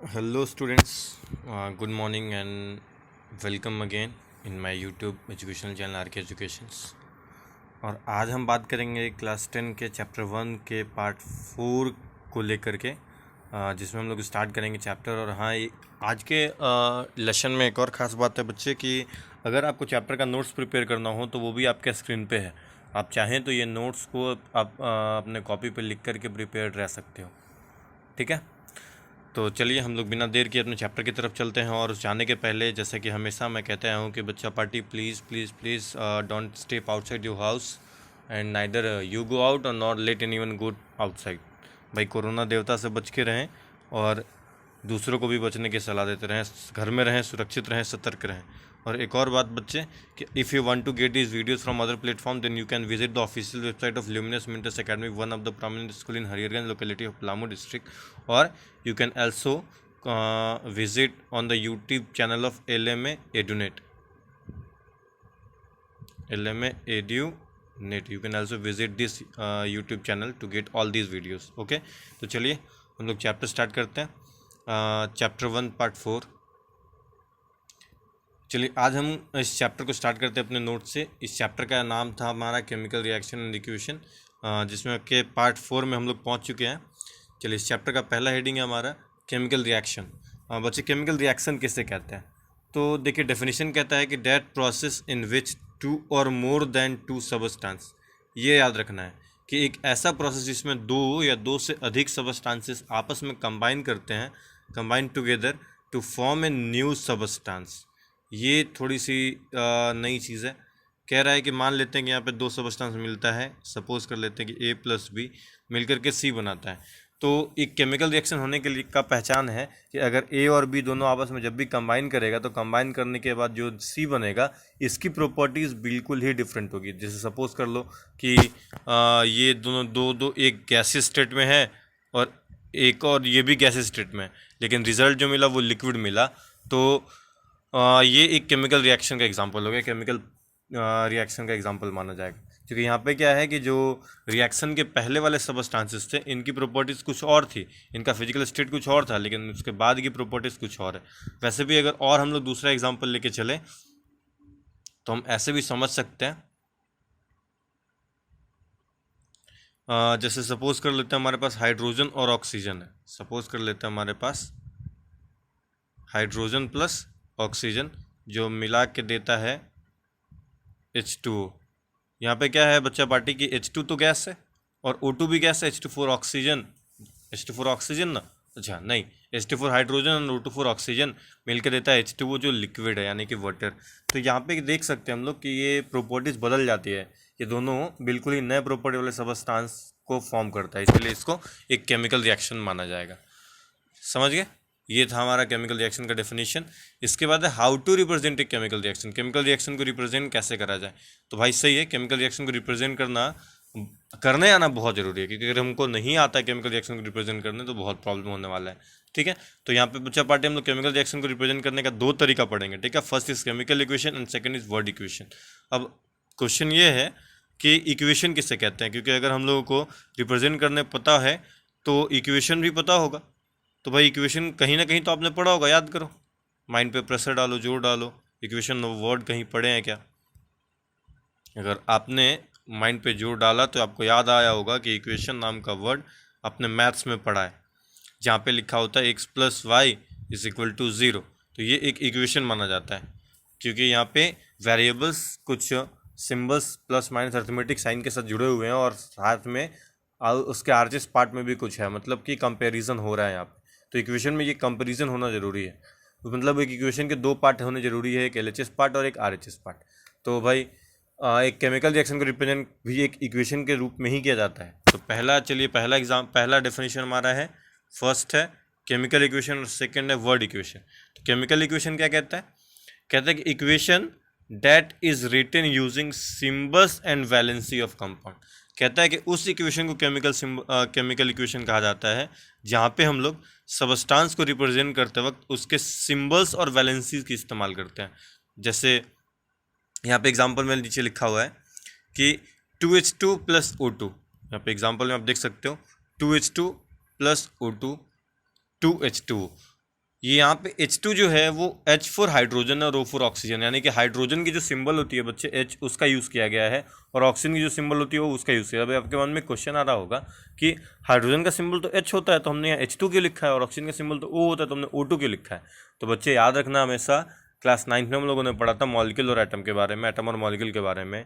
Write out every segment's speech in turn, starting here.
Hello students, good morning and welcome again in my YouTube educational channel are के educations. और आज हम बात करेंगे क्लास 10 के चैप्टर 1 के पार्ट 4 को लेकर के, जिसमें हम लोग स्टार्ट करेंगे चैप्टर। और हाँ, आज के लेसन में एक और ख़ास बात है बच्चे कि अगर आपको चैप्टर का नोट्स प्रिपेयर करना हो तो वो भी आपके स्क्रीन पे है। आप चाहें तो ये नोट्स को आप अपने कॉपी पे लिख करके प्रिपेयर रह सकते हो। ठीक है, तो चलिए हम लोग बिना देर के अपने चैप्टर की तरफ चलते हैं। और जाने के पहले, जैसे कि हमेशा मैं कहते आया हूँ कि बच्चा party please please please don't step outside your house and neither you go out और not let anyone go outside. भाई कोरोना देवता से बच के रहें और दूसरों को भी बचने की सलाह देते रहें। घर में रहें, सुरक्षित रहें, सतर्क रहें। और एक और बात बच्चे कि if you want to get these videos from other platform then you can visit the official website of Luminous Mints Academy, one of the prominent school in Hariharganj locality of Palamu district. और you can also visit on the YouTube channel of LMA EduNet. LMA EduNet. You can also visit this YouTube channel to get all these videos. Okay, तो चलिए हम लोग chapter start करते हैं। Chapter 1 part 4। चलिए आज हम इस चैप्टर को स्टार्ट करते हैं अपने नोट से। इस चैप्टर का नाम था हमारा केमिकल रिएक्शन एंड इक्वेशन, जिसमें के पार्ट 4 में हम लोग पहुंच चुके हैं। चलिए इस चैप्टर का पहला हेडिंग है हमारा केमिकल रिएक्शन। बच्चे केमिकल रिएक्शन किसे कहते हैं? तो देखिए डेफिनेशन कहता है कि that process in which two और मोर देन टू सबस्टांस। ये याद रखना है कि एक ऐसा प्रोसेस जिसमें दो या दो से अधिक सबस्टांसेस आपस में कंबाइन करते हैं, combine together to form a new substance. ये थोड़ी सी नई चीज़ है। कह रहा है कि मान लेते हैं कि यहाँ पे दो सबस्टांस मिलता है, सपोज कर लेते हैं कि A प्लस बी मिलकर के C बनाता है। तो एक केमिकल रिएक्शन होने के लिए का पहचान है कि अगर A और B दोनों आपस में जब भी कंबाइन करेगा तो कंबाइन करने के बाद जो C बनेगा इसकी प्रॉपर्टीज़ बिल्कुल ही डिफरेंट होगी। जैसे सपोज कर लो कि ये दोनों दो एक गैसीय स्टेट में है और एक और ये भी गैसीय स्टेट में है, लेकिन रिजल्ट जो मिला वो लिक्विड मिला। तो ये एक केमिकल रिएक्शन का एग्जांपल हो गया, केमिकल रिएक्शन का एग्जांपल माना जाएगा। क्योंकि यहाँ पे क्या है कि जो रिएक्शन के पहले वाले सबस्टांसेस थे इनकी प्रॉपर्टीज़ कुछ और थी, इनका फिजिकल स्टेट कुछ और था, लेकिन उसके बाद की प्रॉपर्टीज़ कुछ और है। वैसे भी अगर और हम लोग दूसरा एग्जांपल लेके चले तो हम ऐसे भी समझ सकते हैं। जैसे सपोज कर लेते हैं हमारे पास हाइड्रोजन और ऑक्सीजन है। सपोज कर लेते हैं हमारे पास हाइड्रोजन प्लस ऑक्सीजन जो मिला के देता है H2O। यहाँ पे क्या है बच्चा पार्टी की H2 तो गैस है और O2 भी गैस है, H2 4 ऑक्सीजन, H2 4 ऑक्सीजन ना, अच्छा नहीं, H2 4 हाइड्रोजन और O2 4 ऑक्सीजन मिलकर देता है H2O जो लिक्विड है यानी कि वाटर। तो यहाँ पे देख सकते हैं हम लोग कि ये प्रॉपर्टीज़ बदल जाती है, ये दोनों बिल्कुल ही नए प्रॉपर्टी वाले सबस्टांस को फॉर्म करता है, इसलिए इसको एक केमिकल रिएक्शन माना जाएगा। समझ गए? ये था हमारा केमिकल रिएक्शन का डेफिनेशन। इसके बाद है how to represent a chemical reaction. Chemical reaction को रिप्रेजेंट कैसे करा जाए? तो भाई सही है, केमिकल रिएक्शन को रिप्रेजेंट करने आना बहुत ज़रूरी है, क्योंकि अगर हमको नहीं आता है केमिकल रिएक्शन को रिप्रेजेंट करने तो बहुत प्रॉब्लम होने वाला है। ठीक है, तो यहाँ पे बच्चा पार्टी हम लोग केमिकल रिएक्शन को रिप्रेजेंट करने का दो तरीका पढ़ेंगे। ठीक है, first is chemical equation and second is word equation. अब क्वेश्चन ये है कि इक्वेशन किसे कहते हैं, क्योंकि अगर हम लोगों को रिप्रेजेंट करने पता है तो इक्वेशन भी पता होगा। तो भाई इक्वेशन कहीं ना कहीं तो आपने पढ़ा होगा, याद करो, माइंड पे प्रेशर डालो, जोर डालो। इक्वेशन वर्ड कहीं पढ़े हैं क्या? अगर आपने माइंड पे जोर डाला तो आपको याद आया होगा कि इक्वेशन नाम का वर्ड आपने मैथ्स में पढ़ा है, जहाँ पे लिखा होता है x + y = 0। तो ये एक इक्वेशन माना जाता है, क्योंकि यहाँ पे वेरिएबल्स कुछ symbols plus minus arithmetic sign के साथ जुड़े हुए हैं और साथ में उसके आरएचएस पार्ट में भी कुछ है, मतलब कि कंपैरिजन हो रहा है यहाँ पे। तो इक्वेशन में ये कंपैरिजन होना ज़रूरी है। तो मतलब एक इक्वेशन के दो पार्ट होने ज़रूरी है, एक एलएचएस पार्ट और एक आरएचएस पार्ट। तो भाई एक केमिकल रिएक्शन को रिप्रेजेंट भी एक इक्वेशन के रूप में ही किया जाता है। तो पहला डेफिनेशन हमारा है, फर्स्ट है केमिकल इक्वेशन और सेकंड है वर्ड इक्वेशन। तो केमिकल इक्वेशन क्या कहता है? कहता है कि equation that is written using symbols and valency of compound. कहता है कि उस इक्वेशन को केमिकल इक्वेशन कहा जाता है जहाँ पे हम लोग सबस्टांस को रिप्रेजेंट करते वक्त उसके सिंबल्स और वैलेंसीज की इस्तेमाल करते हैं। जैसे यहाँ पे एग्जांपल में नीचे लिखा हुआ है कि 2H2 + O2। यहाँ पे एग्जांपल में आप देख सकते हो 2H2 + O2 2H2। ये यहाँ पे H2 जो है वो H4 हाइड्रोजन और O4 ऑक्सीजन, यानी कि हाइड्रोजन की जो सिंबल होती है बच्चे H, उसका यूज़ किया गया है, और ऑक्सीजन की जो सिंबल होती है वो उसका यूज़ किया। अभी आपके मन में क्वेश्चन आ रहा होगा कि हाइड्रोजन का सिंबल तो H होता है तो हमने यहाँ H2 क्यों लिखा है, और ऑक्सीजन का सिंबल तो O होता है तो हमने O2 क्यों लिखा है। तो बच्चे याद रखना हमेशा, क्लास 9th में हम लोगों ने पढ़ा था मॉलिक्यूल और एटम के बारे में, एटम और मॉलिक्यूल के बारे में,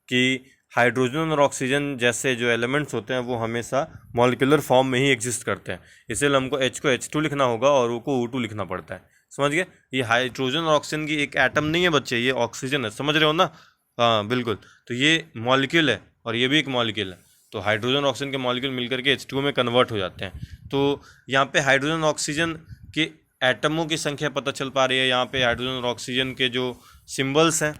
कि हाइड्रोजन और ऑक्सीजन जैसे जो एलिमेंट्स होते हैं वो हमेशा मॉलिक्यूलर फॉर्म में ही एग्जिस्ट करते हैं, इसलिए हमको H को H2 लिखना होगा और O को O2 लिखना पड़ता है। समझ गए? ये हाइड्रोजन और ऑक्सीजन की एक एटम नहीं है बच्चे, ये ऑक्सीजन है, समझ रहे हो ना? हाँ बिल्कुल। तो ये मॉलिक्यूल है और ये भी एक मॉलिक्यूल है, तो हाइड्रोजन और ऑक्सीजन के मॉलिक्यूल मिलकर के H2 में कन्वर्ट हो जाते हैं। तो यहाँ पे हाइड्रोजन और ऑक्सीजन के एटमों की संख्या पता चल पा रही है, यहाँ पे हाइड्रोजन और ऑक्सीजन के जो सिम्बल्स हैं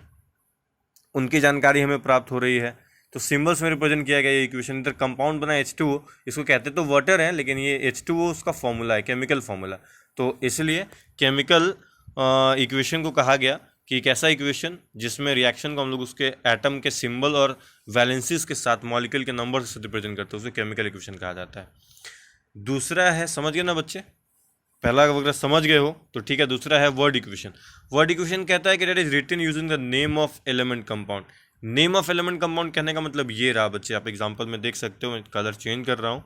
उनकी जानकारी हमें प्राप्त हो रही है। तो सिंबल्स में रिप्रेजेंट किया गया ये इक्वेशन। इधर कंपाउंड बना H2O, इसको कहते तो वाटर है, लेकिन ये H2O उसका फॉर्मूला है, केमिकल फॉर्मूला। तो इसलिए केमिकल इक्वेशन को कहा गया कि एक ऐसा इक्वेशन जिसमें रिएक्शन को हम लोग उसके एटम के सिंबल और वैलेंसीज के साथ मॉलिक्यूल के नंबर से रिप्रेजेंट करते हैं, उसे केमिकल इक्वेशन कहा जाता है। दूसरा है, समझ गए ना बच्चे? पहला अगर समझ गए हो तो ठीक है। दूसरा है वर्ड इक्वेशन। वर्ड इक्वेशन कहता है कि that is written using the name of element compound. Name of element compound कहने का मतलब ये रहा बच्चे, आप एग्जांपल में देख सकते हो, मैं कलर चेंज कर रहा हूँ।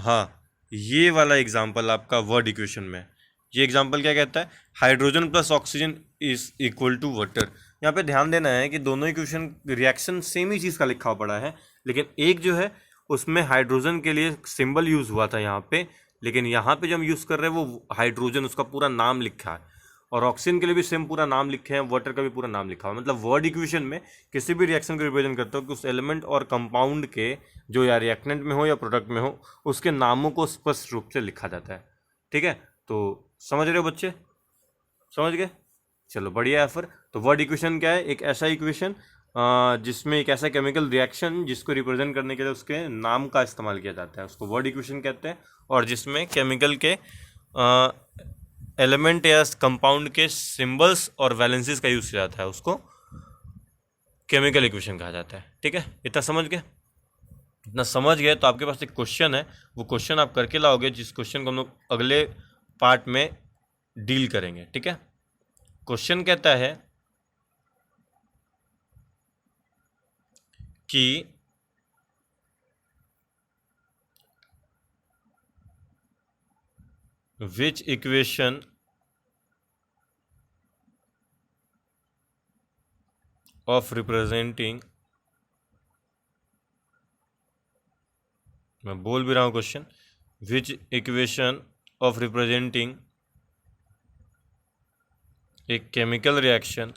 हाँ, ये वाला एग्जांपल आपका वर्ड इक्वेशन में, ये एग्जांपल क्या कहता है? Hydrogen plus oxygen is equal to water. यहाँ पे ध्यान देना है कि दोनों इक्वेशन रिएक्शन सेम ही चीज़ का लिखा पड़ा है, लेकिन एक जो है उसमें हाइड्रोजन के लिए सिंबल यूज़ हुआ था यहाँ पे, लेकिन यहाँ पे जो हम यूज़ कर रहे हैं वो हाइड्रोजन उसका पूरा नाम लिखा है, और ऑक्सीजन के लिए भी सेम पूरा नाम लिखे हैं, वाटर का भी पूरा नाम लिखा हुआ है। मतलब वर्ड इक्वेशन में किसी भी रिएक्शन को रिप्रेजेंट करते हो कि उस एलिमेंट और कंपाउंड के जो या रिएक्टेंट में हो या प्रोडक्ट में हो, उसके नामों को स्पष्ट रूप से लिखा जाता है। ठीक है, तो समझ रहे हो बच्चे? समझ गए? चलो बढ़िया है फिर। तो वर्ड इक्वेशन क्या है? एक ऐसा इक्वेशन जिसमें एक ऐसा केमिकल रिएक्शन जिसको रिप्रेजेंट करने के लिए उसके नाम का इस्तेमाल किया जाता है, उसको वर्ड इक्वेशन कहते हैं, और जिसमें केमिकल के एलिमेंट या कंपाउंड के सिंबल्स और वैलेंसीज का यूज किया जाता है, उसको केमिकल इक्वेशन कहा जाता है। ठीक है, इतना समझ गए? इतना समझ गए तो आपके पास एक क्वेश्चन है, वो क्वेश्चन आप करके लाओगे, जिस क्वेश्चन को हम लोग अगले पार्ट में डील करेंगे। ठीक है, क्वेश्चन कहता है कि which equation of representing, मैं बोल भी रहा हूँ question, which equation of representing a chemical reaction,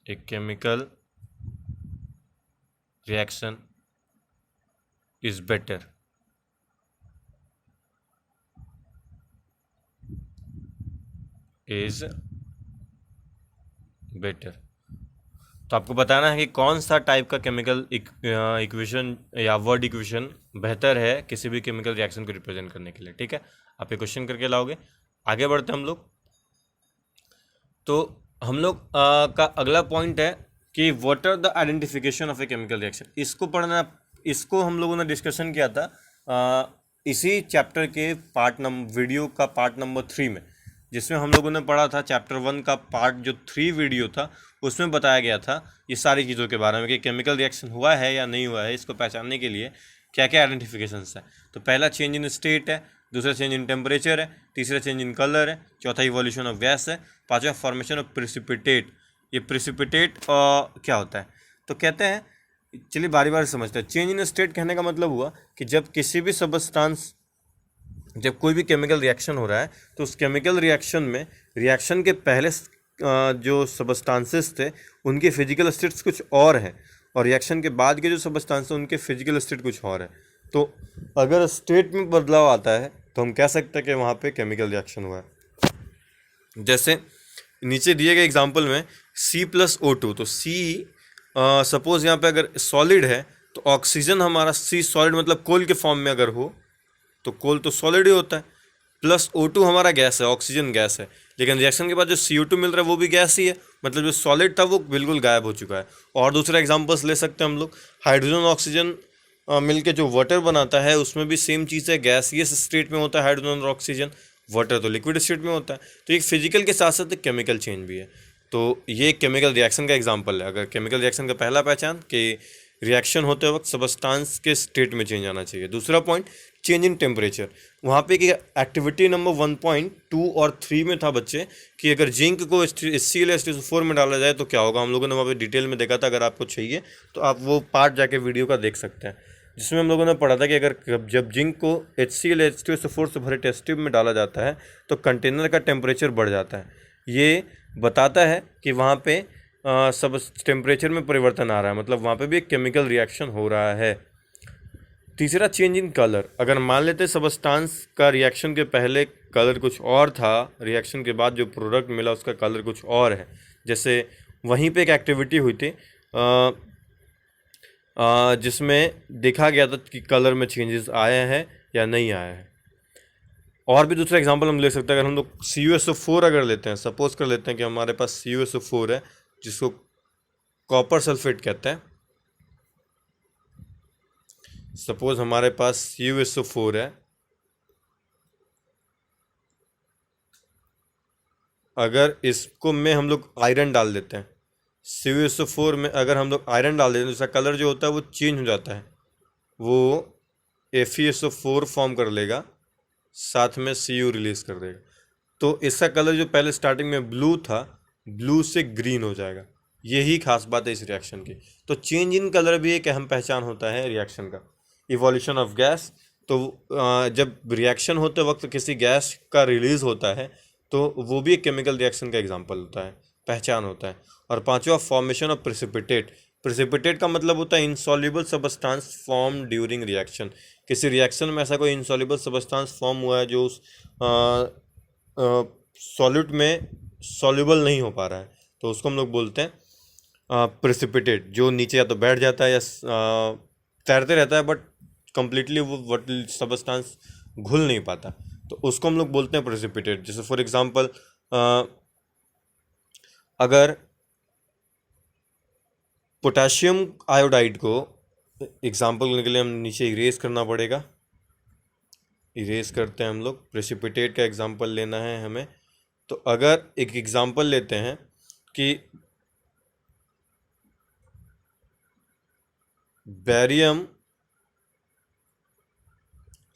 a chemical reaction is better? Is better. तो आपको बताना है कि कौन सा टाइप का केमिकल इक्वेशन या वर्ड इक्वेशन बेहतर है किसी भी केमिकल रिएक्शन को रिप्रेजेंट करने के लिए। ठीक है, आप ये क्वेश्चन करके लाओगे। आगे बढ़ते हम लोग। तो हम लोग का अगला पॉइंट है कि what are the identification of a chemical reaction. इसको पढ़ना, इसको हम लोगों ने डिस्कशन किया था इसी चैप्टर के वीडियो का पार्ट नंबर 3 में, जिसमें हम लोगों ने पढ़ा था चैप्टर 1 का पार्ट जो 3 वीडियो था, उसमें बताया गया था ये सारी चीज़ों के बारे में कि केमिकल रिएक्शन हुआ है या नहीं हुआ है, इसको पहचानने के लिए क्या क्या आइडेंटिफिकेशंस है। तो पहला चेंज इन स्टेट है, दूसरा चेंज इन टेम्परेचर है, तीसरा चेंज इन कलर है, चौथा इवोल्यूशन ऑफ गैस है, पाँचवा फॉर्मेशन ऑफ प्रिसिपिटेट। ये प्रिसिपिटेट क्या होता है? तो कहते हैं, चलिए बारी बारी समझते हैं। चेंज इन स्टेट कहने का मतलब हुआ कि जब किसी भी सब्सटेंस, जब कोई भी केमिकल रिएक्शन हो रहा है तो उस केमिकल रिएक्शन में रिएक्शन के पहले जो सब्सटेंसेस थे उनके फिजिकल स्टेट्स कुछ और हैं, और रिएक्शन के बाद के जो सब्सटेंस हैं उनके फिजिकल स्टेट कुछ और है। तो अगर स्टेट में बदलाव आता है तो हम कह सकते हैं कि वहाँ पे केमिकल रिएक्शन हुआ है। जैसे नीचे दिए गए एग्जांपल में C+O2, तो C सपोज यहाँ पे अगर सॉलिड है तो ऑक्सीजन हमारा C सॉलिड मतलब कोल के फॉर्म में अगर हो तो कोल तो सॉलिड ही होता है, प्लस O2 हमारा गैस है, ऑक्सीजन गैस है, लेकिन रिएक्शन के बाद जो CO2 मिल रहा है वो भी गैस ही है, मतलब जो सॉलिड था वो बिल्कुल गायब हो चुका है। और दूसरा एग्जांपल्स ले सकते हैं हम लोग, हाइड्रोजन ऑक्सीजन मिलके जो वाटर बनाता है उसमें भी सेम चीज़ है, गैसियस स्टेट में होता है हाइड्रोजन और ऑक्सीजन, वाटर तो लिक्विड स्टेट में होता है। तो एक फिजिकल के साथ साथ केमिकल चेंज भी है। तो ये केमिकल रिएक्शन का एग्जांपल है। अगर केमिकल रिएक्शन का पहला पहचान कि रिएक्शन होते वक्त सबस्टांस के स्टेट में चेंज आना चाहिए। दूसरा पॉइंट चेंज इन टेम्परेचर। वहाँ पे कि एक्टिविटी नंबर 1.2 और 3 में था बच्चे कि अगर जिंक को HCl में डाला जाए तो क्या होगा। हम लोगों ने वहाँ पे डिटेल में देखा था। अगर आपको चाहिए तो आप वो पार्ट जाके वीडियो का देख सकते हैं, जिसमें हम लोगों ने पढ़ा था कि अगर जब जिंक को HCl से भरे टेस्ट ट्यूब में डाला जाता है तो कंटेनर का टेम्परेचर बढ़ जाता है। ये बताता है कि वहाँ पे सब टेम्परेचर में परिवर्तन आ रहा है, मतलब वहाँ पे भी एक केमिकल रिएक्शन हो रहा है। तीसरा चेंज इन कलर। अगर मान लेते सबस्टांस का रिएक्शन के पहले कलर कुछ और था, रिएक्शन के बाद जो प्रोडक्ट मिला उसका कलर कुछ और है। जैसे वहीं पे एक एक्टिविटी हुई थी जिसमें देखा गया था कि कलर में चेंजेस आए हैं या नहीं आए हैं। और भी दूसरा एग्जांपल हम ले सकते हैं। अगर हम लोग CuSO4 अगर लेते हैं, सपोज कर लेते हैं कि हमारे पास CuSO4 है जिसको कॉपर सल्फेट कहते हैं। सपोज हमारे पास CuSO4 है, अगर इसको में हम लोग आयरन डाल देते हैं, CuSO4 में अगर हम लोग आयरन डाल देते हैं तो इसका कलर जो होता है वो चेंज हो जाता है, वो FeSO4 फॉर्म कर लेगा, साथ में Cu रिलीज कर देगा। तो इसका कलर जो पहले स्टार्टिंग में ब्लू था, ब्लू से ग्रीन हो जाएगा। यही खास बात है इस रिएक्शन की। तो चेंज इन कलर भी एक अहम पहचान होता है रिएक्शन का। Evolution of gas. तो जब रिएक्शन होते वक्त किसी गैस का रिलीज होता है तो वो भी एक केमिकल रिएक्शन का एग्जांपल होता है, पहचान होता है। और पांचवा फॉर्मेशन ऑफ प्रेसिपिटेट। प्रेसिपिटेट का मतलब होता है insoluble substance form during reaction. किसी रिएक्शन में ऐसा कोई इनसॉल्युबल सबस्टांस फॉर्म हुआ है जो उस सॉल्यूट में सॉल्युबल नहीं हो पा रहा है, तो उसको हम लोग बोलते हैं प्रेसिपिटेट। जो नीचे या तो बैठ जाता है या तैरते रहता है बट कंप्लीटली वो सबस्टांस घुल नहीं पाता, तो उसको हम लोग बोलते हैं प्रेसिपिटेट। जैसे फॉर एग्जांपल अगर पोटेशियम आयोडाइड को एग्जांपल के लिए हम नीचे इरेज करना पड़ेगा, इरेज करते हैं हम लोग। प्रेसिपिटेट का एग्जांपल लेना है हमें। तो अगर एक एग्जांपल लेते हैं कि बेरियम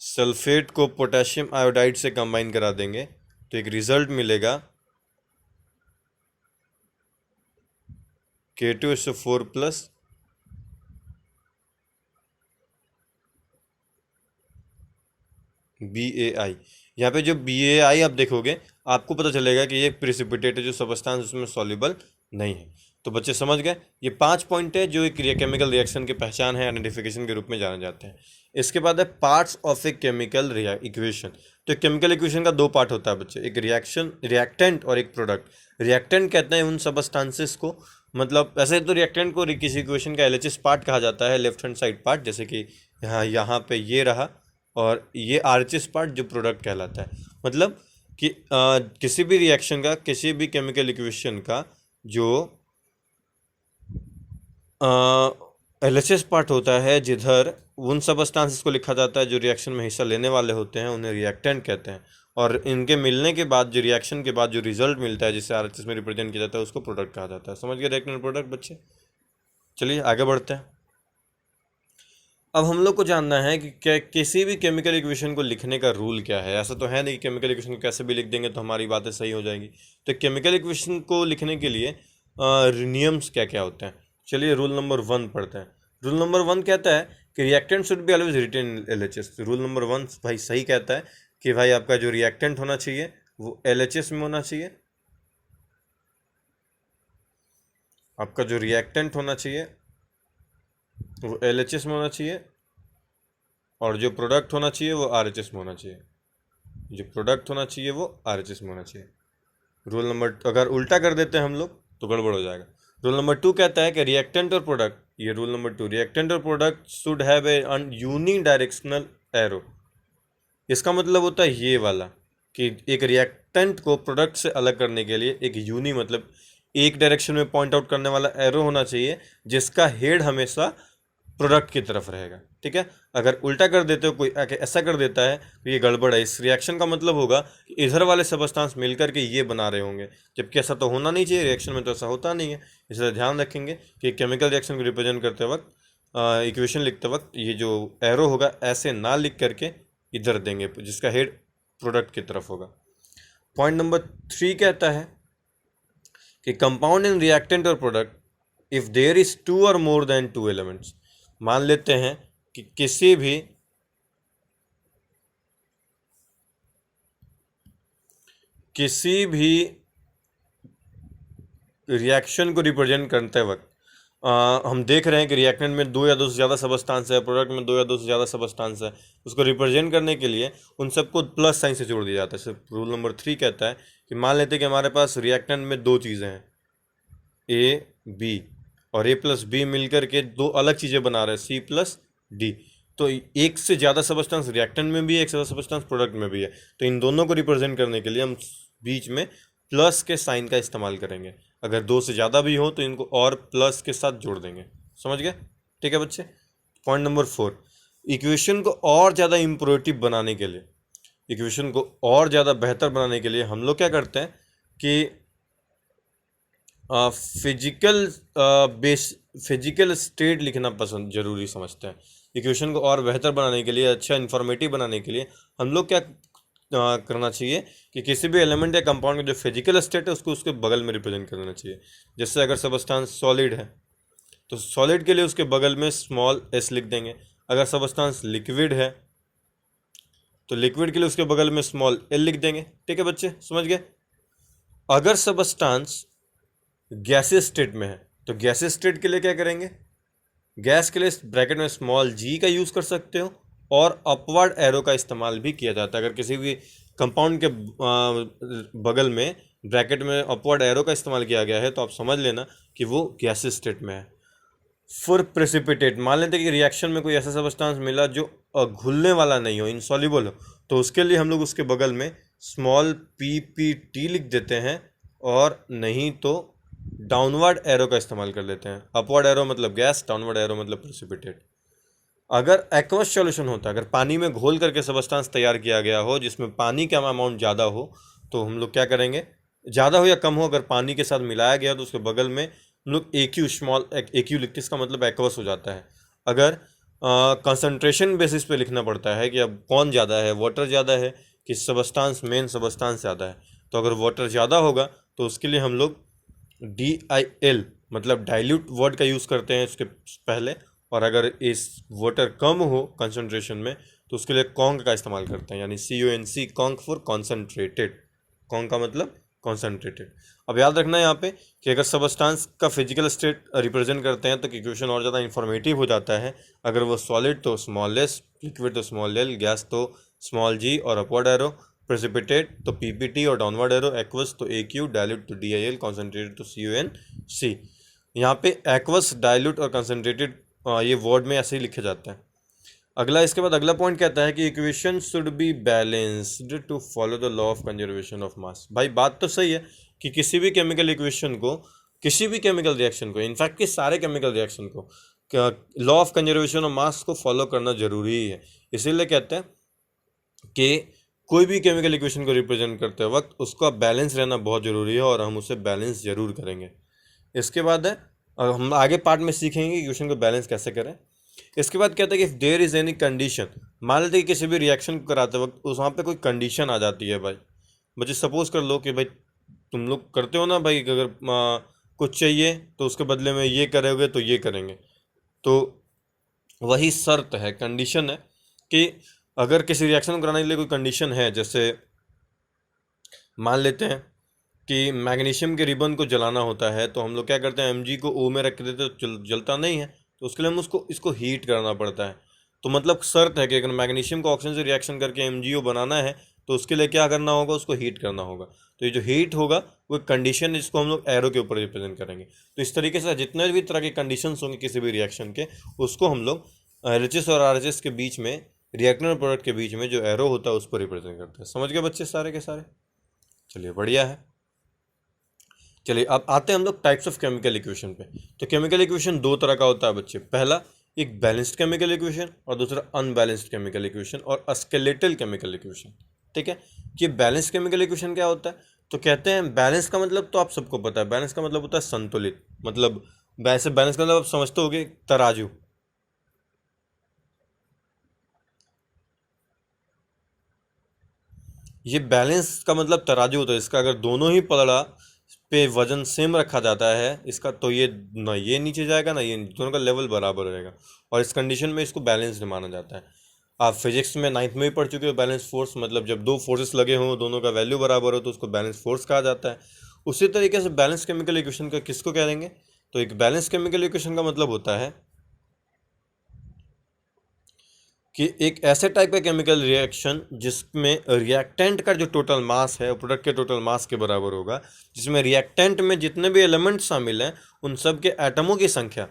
सल्फेट को पोटेशियम आयोडाइड से कंबाइन करा देंगे तो एक रिजल्ट मिलेगा K2SO4 प्लस BAI। यहाँ पे जो BAI आप देखोगे आपको पता चलेगा कि ये प्रेसिपिटेट है, जो सबस्टांस उसमें सॉल्युबल नहीं है। तो बच्चे समझ गए, ये 5 पॉइंट है जो एक केमिकल रिएक्शन की पहचान है, आइडेंटिफिकेशन के रूप में जाने जाते हैं। इसके बाद है parts of a chemical equation. तो केमिकल इक्वेशन का 2 पार्ट होता है बच्चे, एक रिएक्टेंट और एक प्रोडक्ट। रिएक्टेंट कहते हैं उन सबस्टांसेस को, मतलब वैसे तो रिएक्टेंट को किसी इक्वेशन का LHS पार्ट कहा जाता है, लेफ्ट हैंड साइड पार्ट, जैसे कि यहाँ पे ये रहा, और ये RHS पार्ट जो प्रोडक्ट कहलाता है। मतलब कि किसी भी रिएक्शन का, किसी भी केमिकल इक्वेशन का जो LHS पार्ट होता है, जिधर उन सबस्टांसेस को लिखा जाता है जो रिएक्शन में हिस्सा लेने वाले होते हैं, उन्हें रिएक्टेंट कहते हैं। और इनके मिलने के बाद जो रिएक्शन के बाद जो रिजल्ट मिलता है, जिसे RHS में रिप्रेजेंट किया जाता है, उसको प्रोडक्ट कहा जाता है। समझ गए रिएक्टेंट प्रोडक्ट बच्चे? चलिए आगे बढ़ते हैं। अब हम लोग को जानना है कि क्या किसी भी केमिकल इक्वेशन को लिखने का रूल क्या है। ऐसा तो है नहीं कि केमिकल इक्वेशन को कैसे भी लिख देंगे तो हमारी बातें सही हो जाएंगी। तो केमिकल इक्वेशन को लिखने के लिए नियम्स क्या क्या होते हैं। चलिए रूल नंबर 1 पढ़ते हैं। रूल नंबर 1 कहता है कि reactant should be always written in LHS। Rule number 1 भाई सही कहता है कि भाई आपका जो रिएक्टेंट होना चाहिए वो LHS में होना चाहिए। आपका जो रिएक्टेंट होना चाहिए वो LHS में होना चाहिए, और जो प्रोडक्ट होना चाहिए वो RHS में होना चाहिए। जो प्रोडक्ट होना चाहिए वो RHS में होना चाहिए। रूल नंबर, अगर उल्टा कर देते हैं हम लोग तो गड़बड़ हो जाएगा। रूल नंबर 2 कहता है कि रिएक्टेंट और प्रोडक्ट, ये रूल नंबर 2, रिएक्टेंट और product should have a unidirectional arrow. इसका मतलब होता है ये वाला कि एक रिएक्टेंट को प्रोडक्ट से अलग करने के लिए एक मतलब एक डायरेक्शन में पॉइंट आउट करने वाला एरो होना चाहिए, जिसका हेड हमेशा प्रोडक्ट की तरफ रहेगा। ठीक है, अगर उल्टा कर देते हो, कोई ऐसा कर देता है तो ये गड़बड़ है। इस रिएक्शन का मतलब होगा कि इधर वाले सबस्टांस मिलकर के ये बना रहे होंगे, जबकि ऐसा तो होना नहीं चाहिए, रिएक्शन में तो ऐसा होता नहीं है। इसलिए ध्यान रखेंगे कि केमिकल रिएक्शन को रिप्रेजेंट करते वक्त, इक्वेशन लिखते वक्त, ये जो एरो होगा ऐसे ना लिख करके इधर देंगे, जिसका हेड प्रोडक्ट की तरफ होगा। पॉइंट नंबर 3 कहता है कि कंपाउंड इन रिएक्टेंट और प्रोडक्ट इफ देयर इज 2 और मोर देन 2 एलिमेंट्स। मान लेते हैं कि किसी भी रिएक्शन को रिप्रेजेंट करते वक्त हम देख रहे हैं कि रिएक्टेंट में 2 या 2 से ज़्यादा सबस्टांस है, प्रोडक्ट में 2 या 2 से ज़्यादा सबस्टांस है। उसको रिप्रेजेंट करने के लिए उन सबको प्लस साइन से जोड़ दिया जाता है। रूल नंबर 3 कहता है कि मान लेते हैं कि हमारे पास रिएक्टेंट में 2 चीज़ें हैं, ए बी, और ए प्लस बी मिलकर के 2 अलग चीज़ें बना रहे हैं, सी प्लस डी। तो एक से ज़्यादा सबस्टांस रिएक्टेंट में भी है, एक से ज़्यादा सबस्टांस प्रोडक्ट में भी है। तो इन दोनों को रिप्रेजेंट करने के लिए हम बीच में प्लस के साइन का इस्तेमाल करेंगे। अगर 2 से ज़्यादा भी हो तो इनको और प्लस के साथ जोड़ देंगे। समझ गए? ठीक है बच्चे। पॉइंट नंबर 4, इक्वेशन को और ज़्यादा इम्प्रोवेटिव बनाने के लिए, इक्वेशन को और ज़्यादा बेहतर बनाने के लिए हम लोग क्या करते हैं कि फिजिकल स्टेट लिखना पसंद जरूरी समझते हैं। इक्वेशन को और बेहतर बनाने के लिए, अच्छा इन्फॉर्मेटिव बनाने के लिए हम लोग क्या करना चाहिए कि किसी भी एलिमेंट या कंपाउंड का जो फिजिकल स्टेट है उसको उसके बगल में रिप्रेजेंट कर देना चाहिए। जैसे अगर सबस्टांस सॉलिड है तो सॉलिड के लिए उसके बगल में स्मॉल s लिख देंगे। अगर सबस्टांस लिक्विड है तो लिक्विड के लिए उसके बगल में स्मॉल l लिख देंगे। ठीक है बच्चे, समझ गए? अगर सबस्टांस गैसियस स्टेट में है तो गैसियस स्टेट के लिए क्या करेंगे, गैस के लिए ब्रैकेट में स्मॉल g का यूज़ कर सकते हो, और अपवर्ड एरो का इस्तेमाल भी किया जाता है। अगर किसी भी कंपाउंड के बगल में ब्रैकेट में अपवर्ड एरो का इस्तेमाल किया गया है तो आप समझ लेना कि वो गैसियस स्टेट में है। फॉर प्रेसिपिटेट, मान लेते हैं कि रिएक्शन में कोई ऐसा सबस्टांस मिला जो घुलने वाला नहीं हो, इनसॉल्युबल हो, तो उसके लिए हम लोग उसके बगल में स्मॉल ppt लिख देते हैं, और नहीं तो डाउनवर्ड एरो का इस्तेमाल कर लेते हैं। अपवर्ड एरो मतलब गैस, डाउनवर्ड एरो मतलब प्रेसिपिटेट। अगर एक्वस सॉल्यूशन होता है, अगर पानी में घोल करके सबस्टांस तैयार किया गया हो जिसमें पानी का अमाउंट ज़्यादा हो, तो हम लोग क्या करेंगे, ज़्यादा हो या कम हो, अगर पानी के साथ मिलाया गया तो उसके बगल में हम लोग AQ, स्मॉल AQ लिखते हैं, इसका मतलब एक्वस हो जाता है। अगर कंसंट्रेशन बेसिस पे लिखना पड़ता है कि अब कौन ज़्यादा है, वाटर ज़्यादा है कि सबस्टांस, मेन सबस्टांस ज़्यादा है, तो अगर वाटर ज़्यादा होगा तो उसके लिए हम लोग DIL मतलब डाइल्यूट वर्ड का यूज़ करते हैं उसके पहले, और अगर इस वाटर कम हो कंसंट्रेशन में तो उसके लिए कॉन्क का इस्तेमाल करते हैं, यानी CONC, conc for concentrated. Conc का मतलब कॉन्सनट्रेटेड। अब याद रखना है यहाँ पे कि अगर सबस्टांस का फिजिकल स्टेट रिप्रेजेंट करते हैं तो इक्वेशन और ज़्यादा इन्फॉर्मेटिव हो जाता है। अगर वो सॉलिड तो स्मॉल s, लिक्विड तो स्मॉल l, गैस तो स्मॉल g और अपवर्ड एरो, प्रेसिपिटेट तो PPT और डाउनवर्ड एरो, एक्वस तो AQ, डाइल्यूट तो DIL, कॉन्सनट्रेटेड तो CONC। यहाँ पे एक्वस, डाइल्यूट और कंसनट्रेटेड ये वर्ड में ऐसे ही लिखा जाता है। अगला, इसके बाद अगला पॉइंट कहता है कि equation should be balanced to follow the law of conservation of mass. भाई बात तो सही है कि किसी भी केमिकल इक्वेशन को, किसी भी केमिकल रिएक्शन को, इनफैक्ट कि सारे केमिकल रिएक्शन को लॉ ऑफ कंजर्वेशन ऑफ मास को फॉलो करना जरूरी है। इसीलिए कहते हैं कि कोई भी केमिकल इक्वेशन को रिप्रेजेंट करते वक्त उसका बैलेंस रहना बहुत ज़रूरी है, और हम उसे बैलेंस जरूर करेंगे। इसके बाद है, हम आगे पार्ट में सीखेंगे इक्वेशन को बैलेंस कैसे करें। इसके बाद कहता है कि if there is any condition, मान लेते हैं कि किसी भी रिएक्शन को कराते वक्त उस वहाँ पे कोई कंडीशन आ जाती है। भाई मुझे सपोज कर लो कि भाई तुम लोग करते हो ना भाई, अगर कुछ चाहिए तो उसके बदले में ये करोगे तो ये करेंगे, तो वही शर्त है, कंडीशन है कि अगर किसी रिएक्शन को कराने के लिए कोई कंडीशन है, जैसे मान लेते हैं कि मैग्नीशियम के रिबन को जलाना होता है, तो हम लोग क्या करते हैं, Mg को O में रख देते तो जलता नहीं है, तो उसके लिए हम इसको हीट करना पड़ता है। तो मतलब शर्त है कि अगर मैग्नीशियम को ऑक्सीजन से रिएक्शन करके MgO बनाना है तो उसके लिए क्या करना होगा, उसको हीट करना होगा। तो ये जो हीट होगा वो कंडीशन है जिसको हम लोग एरो के ऊपर रिप्रेजेंट करेंगे। तो इस तरीके से जितने भी तरह के कंडीशंस होंगे किसी भी रिएक्शन के, उसको हम लोग LHS और RHS के बीच में, रिएक्टेंट और प्रोडक्ट के बीच में जो एरो होता है उस पर रिप्रेजेंट करते हैं। समझ गए बच्चे सारे के सारे? चलिए बढ़िया है। चलिए अब आते हैं हम लोग टाइप्स ऑफ केमिकल इक्वेशन पे। तो केमिकल इक्वेशन 2 तरह का होता है बच्चे। पहला एक बैलेंस्ड केमिकल इक्वेशन और दूसरा अनबैलेंस्ड केमिकल इक्वेशन और स्केलेटल केमिकल इक्वेशन। ठीक है, कि बैलेंस केमिकल इक्वेशन क्या होता है? तो कहते हैं बैलेंस का मतलब तो आप सबको पता है, बैलेंस का मतलब होता है संतुलित। मतलब वैसे बैलेंस का मतलब आप समझते होगे तराजू। ये बैलेंस का मतलब तराजू होता है, इसका अगर दोनों ही पलड़ा पे वजन सेम रखा जाता है इसका, तो ये ना ये नीचे जाएगा ना ये, दोनों का लेवल बराबर रहेगा, और इस कंडीशन में इसको बैलेंस्ड माना जाता है। आप फिजिक्स में 9th में भी पढ़ चुके हो बैलेंस फोर्स, मतलब जब दो फोर्सेस लगे हों दोनों का वैल्यू बराबर हो तो उसको बैलेंस फोर्स कहा जाता है। उसी तरीके से बैलेंस केमिकल इक्वेशन का किसको कहेंगे? तो एक बैलेंस केमिकल इक्वेशन का मतलब होता है कि एक ऐसे टाइप का केमिकल रिएक्शन जिसमें रिएक्टेंट का जो टोटल मास है वो प्रोडक्ट के टोटल मास के बराबर होगा, जिसमें रिएक्टेंट में जितने भी एलिमेंट शामिल हैं उन सब के एटमों की संख्या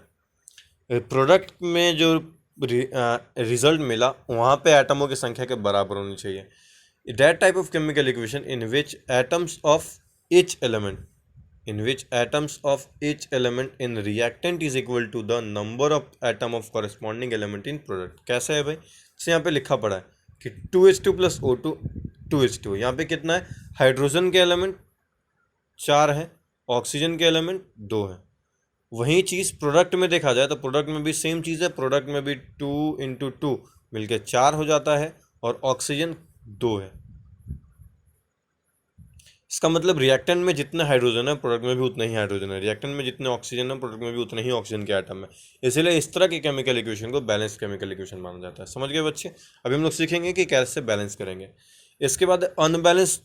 प्रोडक्ट में जो रिजल्ट मिला वहाँ पे एटमों की संख्या के बराबर होनी चाहिए। That type of chemical equation in which atoms of each element in reactant is equal to the number of atom of corresponding element in product। कैसा है भाई? जैसे यहाँ पे लिखा पड़ा है कि 2H2 प्लस O2 2H2, यहाँ पे कितना है? हाइड्रोजन के एलिमेंट 4 है, ऑक्सीजन के एलिमेंट 2 है। वही चीज़ प्रोडक्ट में देखा जाए तो प्रोडक्ट में भी सेम चीज़ है, प्रोडक्ट में भी 2 × 2 मिलके 4 हो जाता है और ऑक्सीजन 2 है। इसका मतलब रिएक्टेंट में जितने हाइड्रोजन है प्रोडक्ट में भी उतना ही हाइड्रोजन है, रिएक्टेंट में जितने ऑक्सीजन है प्रोडक्ट में भी उतने ही ऑक्सीजन के आइटम है। इसीलिए इस तरह के केमिकल इक्वेशन को बैलेंस केमिकल इक्वेशन माना जाता है। समझ गए बच्चे? अभी हम लोग सीखेंगे कि कैसे बैलेंस करेंगे। इसके बाद अनबैलेंस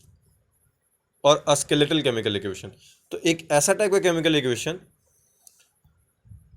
और अस्केलेटल केमिकल इक्वेशन। तो एक ऐसा टाइप का केमिकल इक्वेशन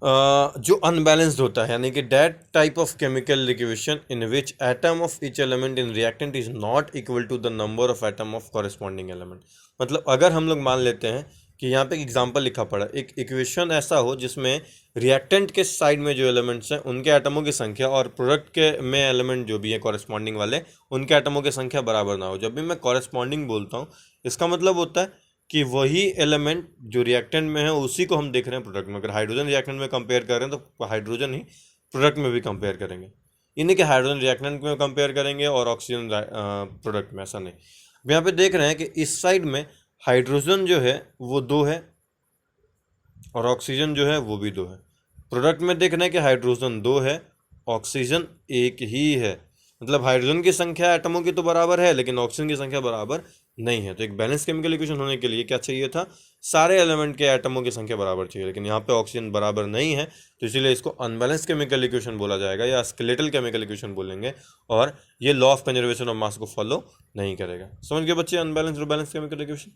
जो अनबैलेंस्ड होता है, यानी कि that type of chemical equation in which atom of each element in reactant is not equal to the number of atom of corresponding element. मतलब अगर हम लोग मान लेते हैं कि यहाँ पे एक एग्जांपल लिखा पड़ा, एक इक्वेशन ऐसा हो जिसमें रिएक्टेंट के साइड में जो एलिमेंट्स हैं उनके एटमों की संख्या और प्रोडक्ट के में एलिमेंट जो भी है कॉरेस्पॉन्डिंग वाले उनके एटमों की संख्या बराबर ना हो। जब भी मैं कॉरेस्पॉन्डिंग बोलता हूँ इसका मतलब होता है कि वही एलिमेंट जो रिएक्टेंट में है उसी को हम देख रहे हैं प्रोडक्ट में। अगर हाइड्रोजन रिएक्टेंट में कंपेयर कर रहे हैं तो हाइड्रोजन ही प्रोडक्ट में भी कंपेयर करेंगे, इन्हीं के हाइड्रोजन रिएक्टेंट में कंपेयर करेंगे और ऑक्सीजन प्रोडक्ट में, ऐसा नहीं। अब यहाँ पे देख रहे हैं कि इस साइड में हाइड्रोजन जो है वो 2 है और ऑक्सीजन जो है वो भी 2 है। प्रोडक्ट में देख रहे हैं कि हाइड्रोजन 2 है, ऑक्सीजन 1 ही है। मतलब हाइड्रोजन की संख्या एटमों की तो बराबर है लेकिन ऑक्सीजन की संख्या बराबर नहीं है। तो एक बैलेंस केमिकल इक्वेशन होने के लिए क्या चाहिए था? सारे एलिमेंट के एटमों की संख्या बराबर चाहिए, लेकिन यहाँ पे ऑक्सीजन बराबर नहीं है तो इसीलिए इसको अनबैलेंस केमिकल इक्वेशन बोला जाएगा या स्केलेटल केमिकल इक्वेशन बोलेंगे, और ये लॉ ऑफ कंजर्वेशन ऑफ मास को फॉलो नहीं करेगा। समझ गए बच्चे अनबैलेंस और बैलेंस केमिकल इक्वेशन?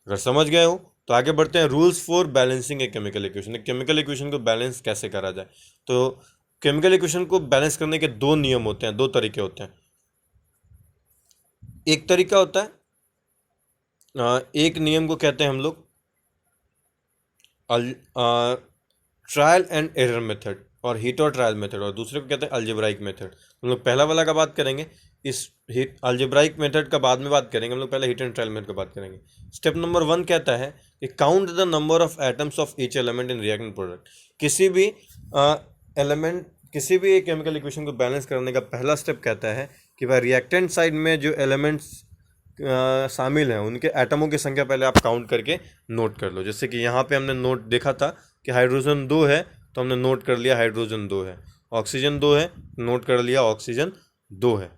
अगर समझ गए हो तो आगे बढ़ते हैं। Rules for balancing a chemical equation. एक केमिकल इक्वेशन को बैलेंस कैसे करा जाए? तो केमिकल इक्वेशन को बैलेंस करने के 2 नियम होते हैं, 2 तरीके होते हैं। एक तरीका होता है, एक नियम को कहते हैं हम लोग ट्रायल एंड एरर मेथड और हिट और ट्रायल मेथड, और दूसरे को कहते हैं अलजेब्राइक मेथड। हम लोग पहला वाला का बात करेंगे, इस हिट अलजेब्राइक मेथड का बाद में बात करेंगे। हम लोग पहले हिट एंड ट्रायल मेथड का बात करेंगे। स्टेप नंबर 1 कहता है कि count the number of atoms of each element in reactant product. किसी भी एलिमेंट, किसी भी केमिकल इक्वेशन को बैलेंस करने का पहला स्टेप कहता है कि भाई रिएक्टेंट साइड में जो एलिमेंट्स शामिल हैं उनके एटमों की संख्या पहले आप काउंट करके नोट कर लो। जैसे कि यहाँ पे हमने नोट देखा था कि हाइड्रोजन 2 है तो हमने नोट कर लिया हाइड्रोजन 2 है, ऑक्सीजन 2 है नोट कर लिया ऑक्सीजन 2 है।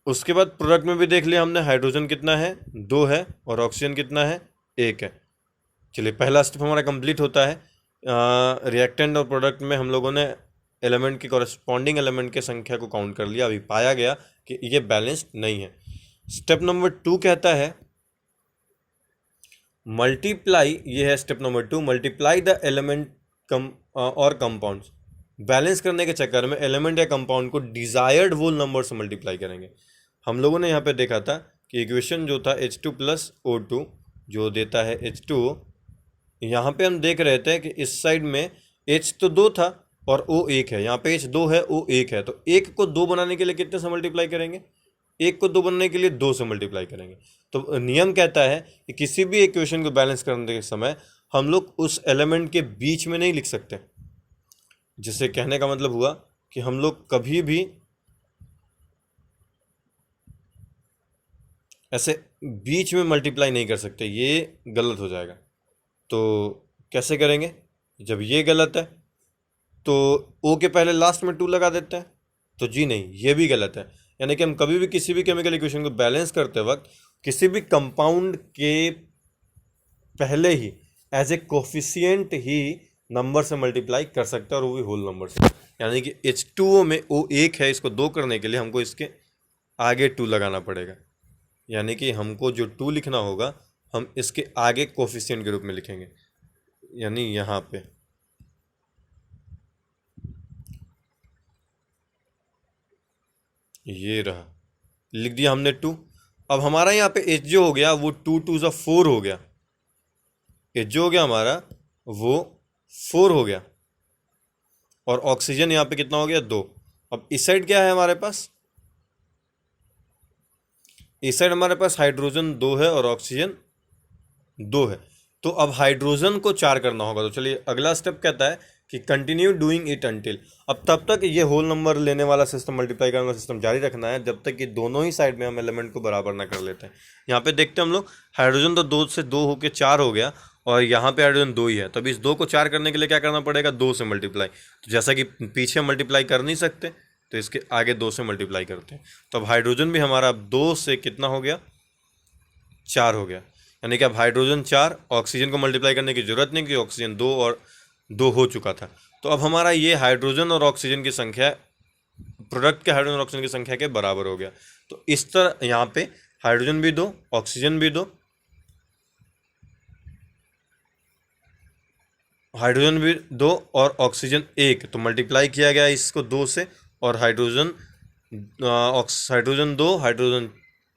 उसके बाद प्रोडक्ट में भी देख लिया हमने, हाइड्रोजन कितना है 2 है और ऑक्सीजन कितना है 1 है। चलिए पहला स्टेप हमारा कंप्लीट होता है। रिएक्टेंट और प्रोडक्ट में हम लोगों ने एलिमेंट की कॉरेस्पॉन्डिंग एलिमेंट की संख्या को काउंट कर लिया। अभी पाया गया कि ये बैलेंस्ड नहीं है। स्टेप नंबर 2 कहता है मल्टीप्लाई, ये है step number 2, multiply the element और कंपाउंड्स। बैलेंस करने के चक्कर में एलिमेंट या कंपाउंड को डिजायर्ड होल नंबर से मल्टीप्लाई करेंगे। हम लोगों ने यहाँ पे देखा था कि इक्वेशन जो था H2 प्लस O2 जो देता है H2O, यहाँ पे हम देख रहे थे कि इस साइड में H तो 2 था और O 1 है, यहाँ पे H 2 है O 1 है, तो 1 को 2 बनाने के लिए कितने से मल्टीप्लाई करेंगे? 1 को 2 बनाने के लिए 2 से मल्टीप्लाई करेंगे। तो नियम कहता है कि किसी भी इक्वेशन को बैलेंस करने के समय हम लोग उस एलिमेंट के बीच में नहीं लिख सकते, जिससे कहने का मतलब हुआ कि हम लोग कभी भी ऐसे बीच में मल्टीप्लाई नहीं कर सकते, ये गलत हो जाएगा। तो कैसे करेंगे? जब ये गलत है तो ओ के पहले लास्ट में 2 लगा देते हैं, तो जी नहीं, ये भी गलत है। यानी कि हम कभी भी किसी भी केमिकल इक्वेशन को बैलेंस करते वक्त किसी भी कंपाउंड के पहले ही एज ए कोफिशिएंट ही नंबर से मल्टीप्लाई कर सकते हैं, और वो भी होल नंबर से। यानी कि H2O में O1 है, इसको 2 करने के लिए हमको इसके आगे 2 लगाना पड़ेगा। यानी कि हमको जो 2 लिखना होगा हम इसके आगे कोफिशिएंट के रूप में लिखेंगे, यानी यहाँ पे ये रहा, लिख दिया हमने 2। अब हमारा यहाँ पे H जो हो गया वो 2 2 ज़ा 4 हो गया। H जो हो गया हमारा वो 4 हो गया, और ऑक्सीजन यहाँ पे कितना हो गया? 2। अब इस साइड क्या है हमारे पास? इस साइड हमारे पास हाइड्रोजन 2 है और ऑक्सीजन 2 है। तो अब हाइड्रोजन को 4 करना होगा। तो चलिए अगला स्टेप कहता है कि कंटिन्यू डूइंग इट अंटिल। अब तब तक ये होल नंबर लेने वाला सिस्टम, मल्टीप्लाई करने वाला सिस्टम जारी रखना है जब तक कि दोनों ही साइड में हम एलिमेंट को बराबर ना कर लेते हैं। यहाँ पे देखते हैं हम लोग, हाइड्रोजन तो 2 से 2 होकर 4 हो गया, और यहाँ पे हाइड्रोजन 2 ही है। तो अभी इस 2 को 4 करने के लिए क्या करना पड़ेगा? 2 से मल्टीप्लाई। तो जैसा कि पीछे मल्टीप्लाई कर नहीं सकते तो इसके आगे 2 से मल्टीप्लाई करते हैं। तो अब हाइड्रोजन भी हमारा 2 से कितना हो गया? 4 हो गया। यानी कि अब हाइड्रोजन 4, ऑक्सीजन को मल्टीप्लाई करने की जरूरत नहीं, क्योंकि ऑक्सीजन 2 और 2 हो चुका था। तो अब हमारा ये हाइड्रोजन और ऑक्सीजन की संख्या, प्रोडक्ट के हाइड्रोजन और ऑक्सीजन की संख्या के बराबर हो गया। तो इस तरह यहाँ पे हाइड्रोजन भी 2, ऑक्सीजन भी 2, हाइड्रोजन भी 2 और ऑक्सीजन 1, तो मल्टीप्लाई किया गया इसको 2 से, और हाइड्रोजन 2, हाइड्रोजन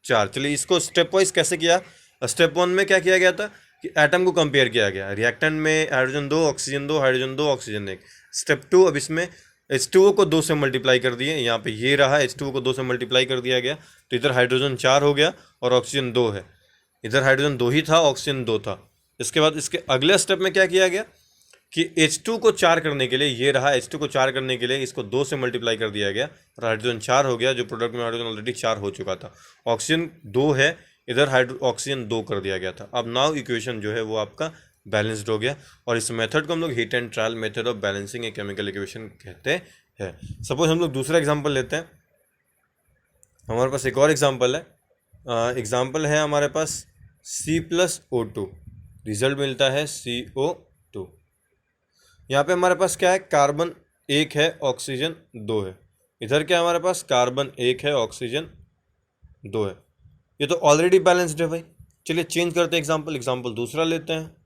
4। चलिए इसको स्टेप वाइज कैसे किया? स्टेप 1 में क्या किया गया था कि एटम को कंपेयर किया गया, रिएक्टेंट में hydrogen 2, oxygen 2, hydrogen 2, oxygen 1। Step 2, अब इसमें H2O को 2 से मल्टीप्लाई कर दिए। यहाँ पे ये रहा, H2O को 2 से मल्टीप्लाई कर दिया गया, तो इधर हाइड्रोजन 4 हो गया और ऑक्सीजन 2 है। इधर हाइड्रोजन 2 ही था, ऑक्सीजन 2 था। इसके बाद इसके अगले स्टेप में क्या किया गया कि H2 को 4 करने के लिए, ये रहा, H2 को 4 करने के लिए इसको 2 से मल्टीप्लाई कर दिया गया, और हाइड्रोजन 4 हो गया, जो प्रोडक्ट में हाइड्रोजन ऑलरेडी 4 हो चुका था। ऑक्सीजन 2 है, इधर ऑक्सीजन 2 कर दिया गया था। अब नाउ इक्वेशन जो है वो आपका बैलेंस्ड हो गया, और इस मेथड को हम लोग heat and trial method of balancing a chemical equation कहते हैं। सपोज हम लोग दूसरा एग्जांपल लेते हैं। हमारे पास एक और एग्जांपल है, हमारे पास C+O2, रिजल्ट मिलता है CO2। यहाँ पे हमारे पास क्या है? कार्बन 1 है, ऑक्सीजन 2 है। इधर क्या है हमारे पास? कार्बन 1 है, ऑक्सीजन 2 है। ये तो ऑलरेडी बैलेंस्ड है भाई। चलिए चेंज करते हैं एग्जांपल दूसरा लेते हैं।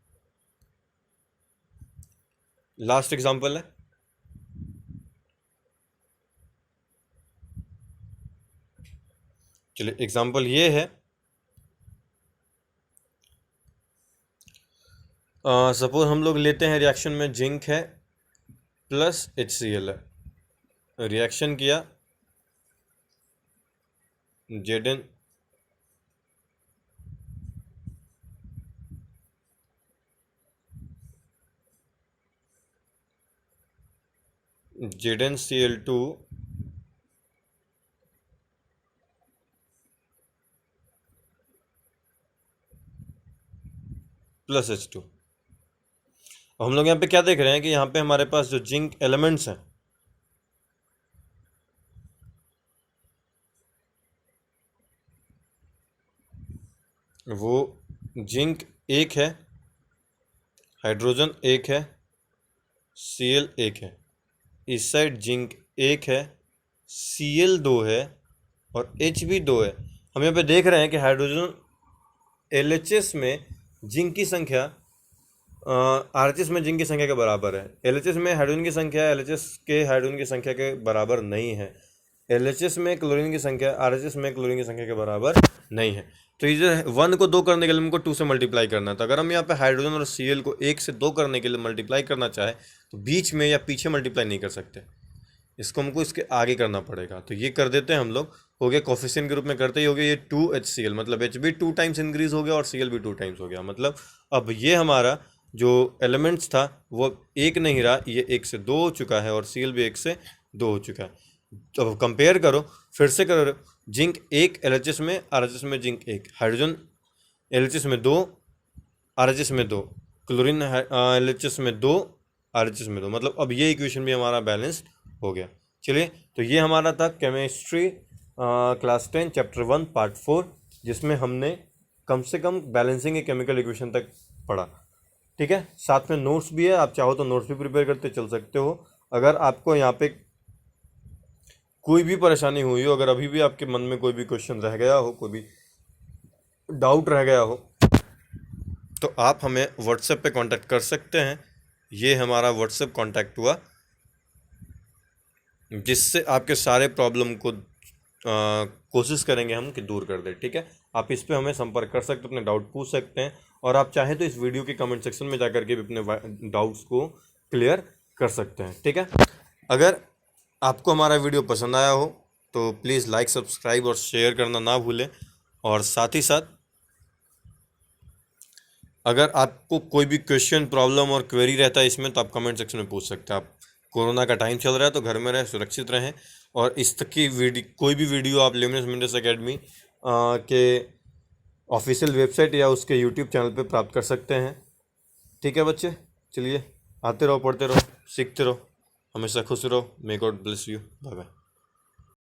लास्ट एग्जांपल है, चलिए एग्जांपल ये है, सपोज हम लोग लेते हैं रिएक्शन में जिंक है प्लस HCl है, रिएक्शन किया, Zn ZnCl2 प्लस H2। हम लोग यहाँ पे क्या देख रहे हैं कि यहाँ पे हमारे पास जो जिंक एलिमेंट्स हैं वो जिंक 1 है, हाइड्रोजन 1 है, Cl 1 है। इस साइड जिंक 1 है, Cl 2 है और H भी 2 है। हम यहाँ पे देख रहे हैं कि हाइड्रोजन LHS में जिंक की संख्या RHS में जिंक की संख्या के बराबर है। LHS में हाइड्रोजन की संख्या LHS के हाइड्रोजन की संख्या के बराबर नहीं है। LHS में क्लोरीन की संख्या RHS में क्लोरीन की संख्या के बराबर नहीं है। तो इधर 1 को 2 करने के लिए हमको 2 से मल्टीप्लाई करना था। अगर हम यहाँ पे हाइड्रोजन और Cl को 1 से 2 करने के लिए मल्टीप्लाई करना चाहे तो बीच में या पीछे मल्टीप्लाई नहीं कर सकते, इसको हमको इसके आगे करना पड़ेगा। तो ये कर देते हैं हम लोग, हो गया कोफिशिएंट के रूप में करते ही हो गया ये 2HCl, मतलब H भी 2 टाइम्स इंक्रीज हो गया और Cl भी 2 टाइम्स हो गया। मतलब अब ये हमारा जो एलिमेंट्स था वो 1 नहीं रहा, ये 1 से 2 हो चुका है और Cl भी 1 से 2 हो चुका है। तो कंपेयर करो, फिर से करो, जिंक 1 LHS में, RHS में जिंक 1, हाइड्रोजन LHS में 2, RHS में 2, क्लोरीन LHS में 2, RHS में 2, मतलब अब ये इक्वेशन भी हमारा बैलेंस्ड हो गया। चलिए, तो ये हमारा था केमिस्ट्री क्लास 10 चैप्टर 1 पार्ट 4, जिसमें हमने कम से कम बैलेंसिंग ए केमिकल इक्वेशन तक पढ़ा। ठीक है, साथ में नोट्स भी है, आप चाहो तो नोट्स भी प्रिपेयर करते चल सकते हो। अगर आपको यहाँ पे कोई भी परेशानी हुई हो, अगर अभी भी आपके मन में कोई भी क्वेश्चन रह गया हो, कोई भी डाउट रह गया हो, तो आप हमें व्हाट्सएप पे कांटेक्ट कर सकते हैं। ये हमारा व्हाट्सएप कांटेक्ट हुआ, जिससे आपके सारे प्रॉब्लम को कोशिश करेंगे हम कि दूर कर दें। ठीक है, आप इस पे हमें संपर्क कर सकते हैं, अपने डाउट पूछ सकते हैं, और आप चाहें तो इस वीडियो के कमेंट सेक्शन में जाकर के भी अपने डाउट्स को क्लियर कर सकते हैं। ठीक है, अगर आपको हमारा वीडियो पसंद आया हो तो प्लीज़ लाइक, सब्सक्राइब और शेयर करना ना भूलें। और साथ ही साथ अगर आपको कोई भी क्वेश्चन, प्रॉब्लम और क्वेरी रहता है इसमें, तो आप कमेंट सेक्शन में पूछ सकते हैं। आप कोरोना का टाइम चल रहा है तो घर में रहें, सुरक्षित रहें, और इस तक की कोई भी वीडियो आप ल्यूमिनस मिनरल्स एकेडमी के ऑफिशियल वेबसाइट या उसके यूट्यूब चैनल पे प्राप्त कर सकते हैं। ठीक है बच्चे, चलिए आते रहो, पढ़ते रहो, सीखते रहो, हमेशा खुश रहो। May God bless you. Bye bye.